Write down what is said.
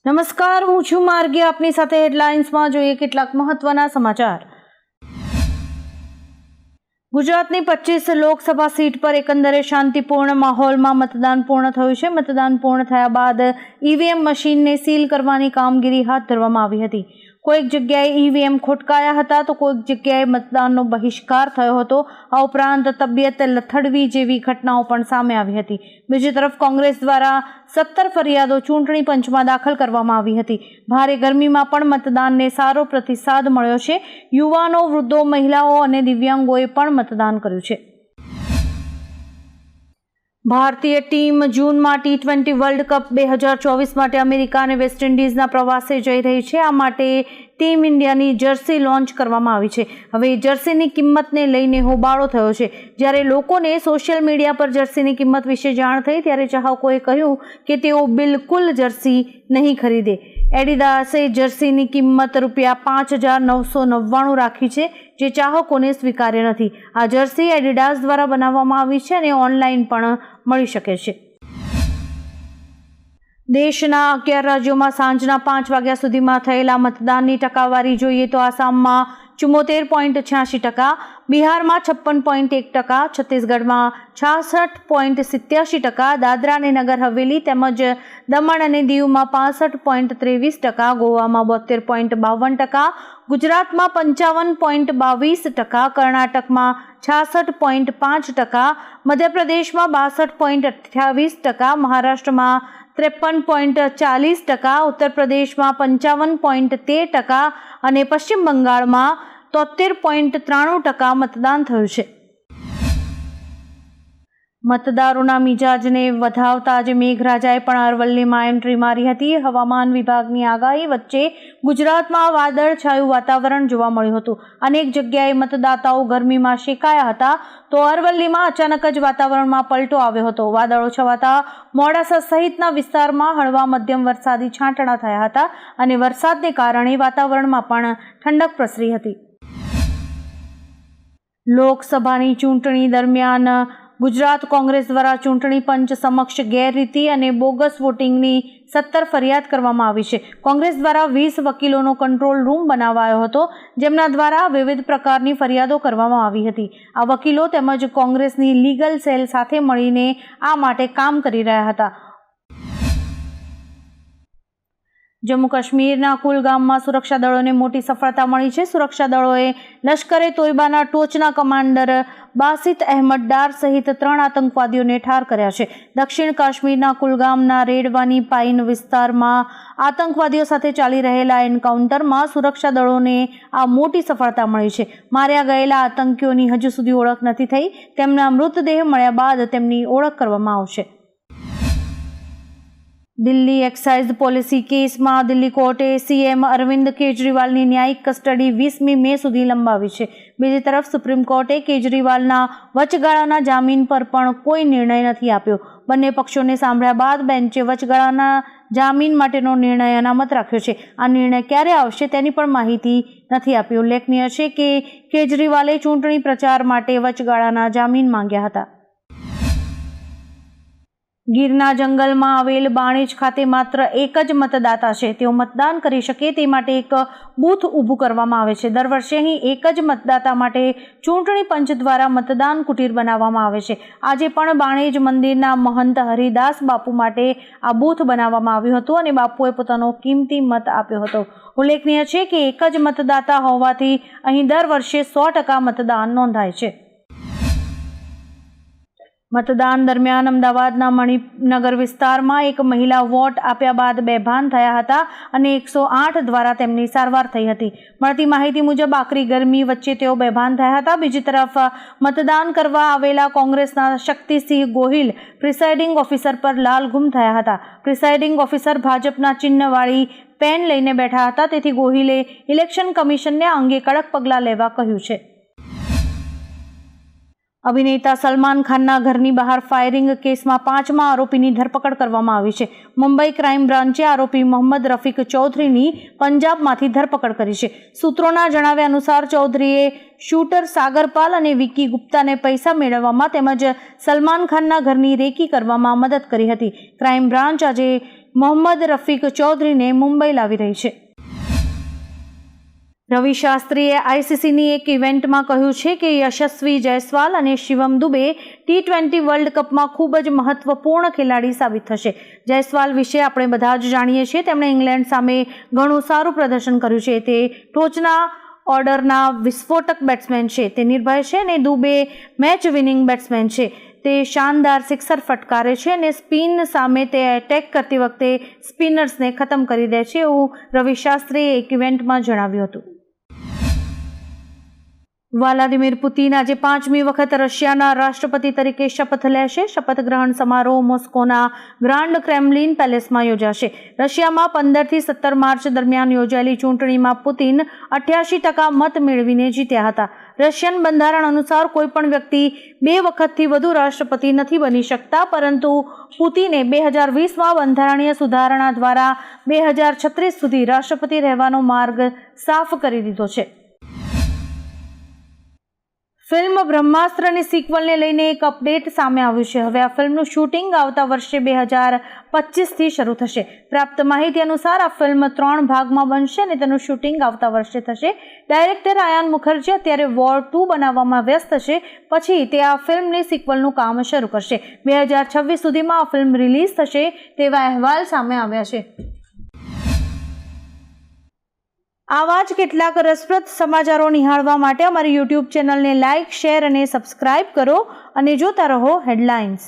નમસ્કાર, હું છું માર્ગી. આપની સાથે હેડલાઇન્સમાં જોઈએ કેટલાક મહત્વના સમાચાર. ગુજરાતની 25 લોકસભા સીટ પર એકંદરે શાંતિપૂર્ણ માહોલમાં મતદાન પૂર્ણ થયું છે. મતદાન પૂર્ણ થયા બાદ ઈવીએમ મશીનને સીલ કરવાની કામગીરી હાથ ધરવામાં આવી હતી. કોઈક જગ્યાએ ઈવીએમ ખોટકાયા હતા તો કોઈક જગ્યાએ મતદાનનો બહિષ્કાર થયો હતો. આ ઉપરાંત તબિયત લથડવી જેવી ઘટનાઓ પણ સામે આવી હતી. બીજી તરફ કોંગ્રેસ દ્વારા 17 ફરિયાદો ચૂંટણી પંચમાં દાખલ કરવામાં આવી હતી. ભારે ગરમીમાં પણ મતદાનને સારો પ્રતિસાદ મળ્યો છે. યુવાનો, વૃદ્ધો, મહિલાઓ અને દિવ્યાંગોએ પણ મતદાન કર્યું છે. ભારતીય ટીમ જૂનમાં T20 વર્લ્ડ કપ 2024 માટે અમેરિકા અને વેસ્ટ ઇન્ડિઝના પ્રવાસે જઈ રહી છે. આ માટે ટીમ ઇન્ડિયાની જર્સી લોન્ચ કરવામાં આવી છે. હવે જર્સીની કિંમતને લઈને હોબાળો થયો છે. જ્યારે લોકોને સોશિયલ મીડિયા પર જર્સીની કિંમત વિશે જાણ થઈ ત્યારે ચાહકોએ કહ્યું કે તેઓ બિલકુલ જર્સી નહીં ખરીદે. એડિડાસે જર્સીની કિંમત ₹5,999 રાખી છે, જે ચાહકોને સ્વીકાર્ય નથી. આ જર્સી એડિડાસ દ્વારા બનાવવામાં આવી છે અને ઓનલાઈન પણ મળી શકે છે. દેશના 11 રાજ્યોમાં સાંજના 5 વાગ્યા સુધીમાં થયેલા મતદાનની ટકાવારી જોઈએ તો આસામમાં 74.86%, બિહારમાં 56.1%, છત્તીસગઢમાં 66.87%, દાદરા અને નગર હવેલી તેમજ દમણ અને દીવમાં 65.23%, ગોવામાં 72.52%, ગુજરાતમાં 55.22%, કર્ણાટકમાં 66.5%, મધ્યપ્રદેશમાં 62.28%, મહારાષ્ટ્રમાં 53.40%, ઉત્તર પ્રદેશમાં 55.13% અને પશ્ચિમ બંગાળમાં 73.93% મતદાન થયું છે. મતદારોના મિજાજને વધાવતા આજે મેઘરાજાએ પણ અરવલ્લીમાં એન્ટ્રી મારી હતી. હવામાન વિભાગની આગાહી વચ્ચે ગુજરાતમાં વાદળછાયું વાતાવરણ જોવા મળ્યું હતું. અનેક જગ્યાએ મતદાતાઓ ગરમીમાં શેકાયા હતા તો અરવલ્લીમાં અચાનક જ વાતાવરણમાં પલટો આવ્યો હતો. વાદળો છવાતા મોડાસા સહિતના વિસ્તારમાં હળવા મધ્યમ વરસાદી છાંટણા થયા હતા અને વરસાદને કારણે વાતાવરણમાં પણ ઠંડક પ્રસરી હતી. લોકસભાની ચૂંટણી દરમિયાન ગુજરાત કોંગ્રેસ દ્વારા ચૂંટણી પંચ સમક્ષ ગેરરીતિ અને બોગસ વોટિંગની 17 ફરિયાદ કરવામાં આવી છે. કોંગ્રેસ દ્વારા 20 વકીલોનો કંટ્રોલ રૂમ બનાવાયો હતો, જેમના દ્વારા વિવિધ પ્રકારની ફરિયાદો કરવામાં આવી હતી. આ વકીલો તેમજ કોંગ્રેસની લીગલ સેલ સાથે મળીને આ માટે કામ કરી રહ્યા હતા. જમ્મુ કાશ્મીરના કુલગામમાં સુરક્ષા દળોને મોટી સફળતા મળી છે. સુરક્ષા દળોએ લશ્કરે તોયબાના ટોચના કમાન્ડર બાસિત અહેમદ ડાર સહિત 3 આતંકવાદીઓને ઠાર કર્યા છે. દક્ષિણ કાશ્મીરના કુલગામના રેડવાની પાઇન વિસ્તારમાં આતંકવાદીઓ સાથે ચાલી રહેલા એન્કાઉન્ટરમાં સુરક્ષા દળોને આ મોટી સફળતા મળી છે. માર્યા ગયેલા આતંકીઓની હજુ સુધી ઓળખ નથી થઈ. તેમના મૃતદેહ મળ્યા બાદ તેમની ઓળખ કરવામાં આવશે. દિલ્હી એક્સાઇઝ પોલિસી કેસમાં દિલ્હી કોર્ટે સીએમ અરવિંદ કેજરીવાલની ન્યાયિક કસ્ટડી 20મી મે સુધી લંબાવી છે. બીજી તરફ સુપ્રીમ કોર્ટે કેજરીવાલના વચગાળાના જામીન પર પણ કોઈ નિર્ણય નથી આપ્યો. બંને પક્ષોને સાંભળ્યા બાદ બેન્ચે વચગાળાના જામીન માટેનો નિર્ણય અનામત રાખ્યો છે. આ નિર્ણય ક્યારે આવશે તેની પણ માહિતી નથી આપી. ઉલ્લેખનીય છે કે કેજરીવાલે ચૂંટણી પ્રચાર માટે વચગાળાના જામીન માંગ્યા હતા. ગીરના જંગલમાં આવેલ બાણેજ ખાતે માત્ર એક જ મતદાતા છે. તેઓ મતદાન કરી શકે તે માટે એક બૂથ ઊભું કરવામાં આવે છે. દર વર્ષે અહીં એક જ મતદાતા માટે ચૂંટણી પંચ દ્વારા મતદાન કુટીર બનાવવામાં આવે છે. આજે પણ બાણેજ મંદિરના મહંત હરિદાસ બાપુ માટે આ બૂથ બનાવવામાં આવ્યું હતું અને બાપુએ પોતાનો કિંમતી મત આપ્યો હતો. ઉલ્લેખનીય છે કે એક જ મતદાતા હોવાથી અહીં દર વર્ષે 100% મતદાન નોંધાય છે. મતદાન દરમિયાન અમદાવાદના મણિનગર વિસ્તારમાં એક મહિલા વોટ આપ્યા બાદ બેભાન થયા હતા અને 108 દ્વારા તેમની સારવાર થઈ હતી. મળતી માહિતી મુજબ આકરી ગરમી વચ્ચે તેઓ બેભાન થયા હતા. બીજી તરફ મતદાન કરવા આવેલા કોંગ્રેસના શક્તિસિંહ ગોહિલ પ્રિસાઇડિંગ ઓફિસર પર લાલઘુમ થયા હતા. પ્રિસાઇડિંગ ઓફિસર ભાજપના ચિહ્નવાળી પેન લઈને બેઠા હતા, તેથી ગોહિલે ઇલેક્શન કમિશનને આ અંગે કડક પગલાં લેવા કહ્યું છે. અભિનેતા સલમાન ખાનના ઘરની બહાર ફાયરિંગ કેસમાં 5મા આરોપીની ધરપકડ કરવામાં આવી છે. મુંબઈ ક્રાઇમ બ્રાન્ચે આરોપી મોહમ્મદ રફીક ચૌધરીની પંજાબમાંથી ધરપકડ કરી છે. સૂત્રોના જણાવ્યા અનુસાર ચૌધરીએ શૂટર સાગરપાલ અને વિકી ગુપ્તાને પૈસા મેળવવામાં તેમજ સલમાન ખાનના ઘરની રેકી કરવામાં મદદ કરી હતી. ક્રાઇમ બ્રાન્ચ આજે મોહમ્મદ રફીક ચૌધરીને મુંબઈ લાવી રહી છે. રવિ શાસ્ત્રીએ આઈસીસીની એક ઇવેન્ટમાં કહ્યું છે કે યશસ્વી જયસ્વાલ અને શિવમ દુબે T20 વર્લ્ડ કપમાં ખૂબ જ મહત્વપૂર્ણ ખેલાડી સાબિત થશે. જયસ્વાલ વિશે આપણે બધા જ જાણીએ છીએ. તેમણે ઇંગ્લેન્ડ સામે ઘણું સારું પ્રદર્શન કર્યું છે. તે ટોચના ઓર્ડરના વિસ્ફોટક બેટ્સમેન છે. તે નિર્ભય છે અને દુબે મેચ વિનિંગ બેટ્સમેન છે. તે શાનદાર સિક્સર ફટકારે છે અને સ્પિન સામે તે એટેક કરતી વખતે સ્પિનર્સને ખતમ કરી દે છે, એવું રવિ શાસ્ત્રીએ એક ઇવેન્ટમાં જણાવ્યું હતું. વ્લાદિમીર પુતિન આજે 5મી વખત રશિયાના રાષ્ટ્રપતિ તરીકે શપથ લેશે. શપથ ગ્રહણ સમારોહ મોસ્કોના ગ્રાન્ડ ક્રેમલિન પેલેસમાં યોજાશે. રશિયામાં 15 થી 17 માર્ચ દરમિયાન યોજાયેલી ચૂંટણીમાં પુતિન 88% મત મેળવીને જીત્યા હતા. રશિયન બંધારણ અનુસાર કોઈપણ વ્યક્તિ 2 વખતથી વધુ રાષ્ટ્રપતિ નથી બની શકતા, પરંતુ પુતિને 2020માં બંધારણીય સુધારણા દ્વારા 2036 સુધી રાષ્ટ્રપતિ રહેવાનો માર્ગ સાફ કરી દીધો છે. ફિલ્મ બ્રહ્માસ્ત્રની સિક્વલને લઈને એક અપડેટ સામે આવ્યું છે. હવે આ ફિલ્મનું શૂટિંગ આવતા વર્ષે 2025થી શરૂ થશે. પ્રાપ્ત માહિતી અનુસાર આ ફિલ્મ 3 ભાગમાં બનશે અને તેનું શૂટિંગ આવતા વર્ષે થશે. ડાયરેક્ટર આયાન મુખર્જી અત્યારે વોર 2 બનાવવામાં વ્યસ્ત છે. પછી તે આ ફિલ્મની સિક્વલનું કામ શરૂ કરશે. 2026 સુધીમાં આ ફિલ્મ રિલીઝ થશે તેવા અહેવાલ સામે આવ્યા છે. આવા જ કેટલાક રસપ્રદ સમાચારો નિહાળવા માટે અમારી YouTube ચેનલને લાઇક, શેર અને સબસ્ક્રાઇબ કરો અને જોતા રહો હેડલાઇન્સ.